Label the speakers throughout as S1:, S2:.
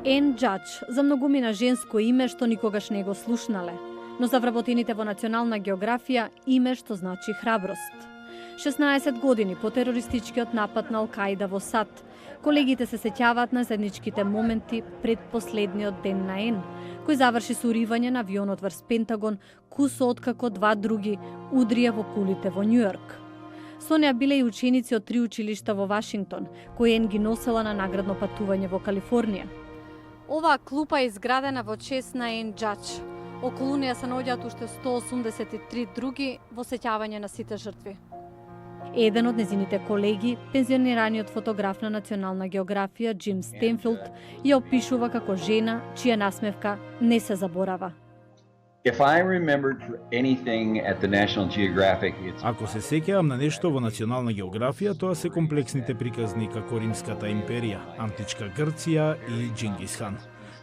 S1: Ен Џадж, за многумина женско име што никогаш не го слушнале, но за вработените во национална географија име што значи храброст. 16 години по терористичкиот напад на Ал-Каида во САД, колегите се сеќаваат на заедничките моменти пред последниот ден на Ен, кој заврши со уривање на авионот врз Пентагон, кусо откако два други удрија во кулите во Њујорк. Со неа биле и ученици од 3 училишта во Вашингтон, кои Ен ги носела на наградно патување во Калифорнија. Оваа клупа е изградена во чест на Ен Џадж. Околу неа се наоѓаат уште 183 други во сеќавање на сите жртви. Еден од незините колеги, пензионираниот фотограф на национална географија Џим Стенфилд, ја опишува како жена чија насмевка не се заборава.
S2: If I remembered anything at the National Geographic, it's...
S3: Ако се сеќавам на нешто во национална географија, тоа се комплексните приказни како Римската империја, Античка Грција и Џингис Хан.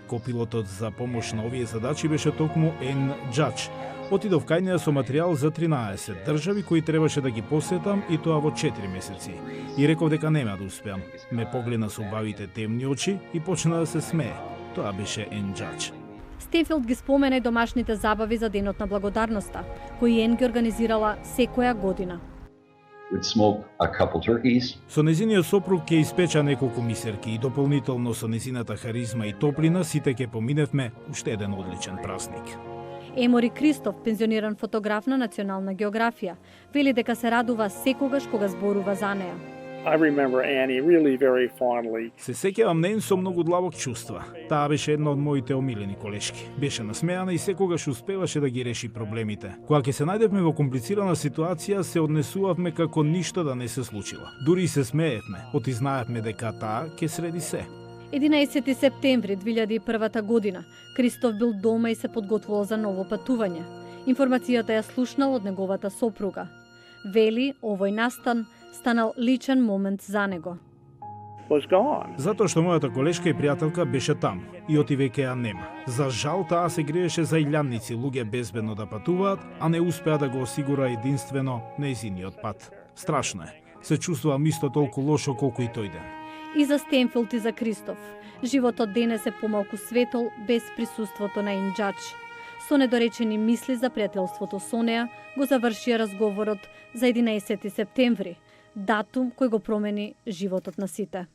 S3: Копилотот за помош на овие задачи беше токму Ен Џадж. Отидов кај неа со материјал за 13 држави кои требаше да ги посетам и тоа во 4 месеци. И реков дека нема да успеам. Ме погледна со убавите темни очи и почна да се смее. Тоа беше Ен Џадж.
S1: Стенфилд ги спомена и домашните забави за Денот на благодарноста, кои Ен ги организирала секоја година.
S3: Со незиниот сопруг ќе испеча неколку мисерки и дополнително со незината харизма и топлина сите ќе поминевме уште еден одличен празник.
S1: Емори Кристоф, пензиониран фотограф на национална географија, вели дека се радува секогаш кога зборува за неа.
S4: I remember Annie really very fondly.
S3: Се сеќавам на Ен со многу длабок чувства. Таа беше една од моите омилени колешки. Беше насмеана и секогаш успеваше да ги реши проблемите. Кога ќе се најдевме во комплицирана ситуација, се однесувавме како ништо да не се случило. Дури и се смеевме, оти знаевме дека таа ќе среди се.
S1: 11 септември 2001 година, Кристоф бил дома и се подготвувал за ново патување. Информацијата ја слушнал од неговата сопруга. Вели, овој настан станал личен момент за него.
S3: Затоа што мојата колешка и пријателка беше таму и оти веќе ја нема. За жал таа се гриеше за илјадници луѓе безбедно да патуваат, а не успеа да го осигура единствено нејзиниот пат. Страшно е. Се чувствувам исто толку лошо колку и тој ден.
S1: И за Стенфилд и за Кристоф, животот денес е помалку светол без присуството на Ен Џадж. Со недоречени мисли за пријателството со неа, го завршија разговорот за 11 септември, датум кој го промени животот на сите.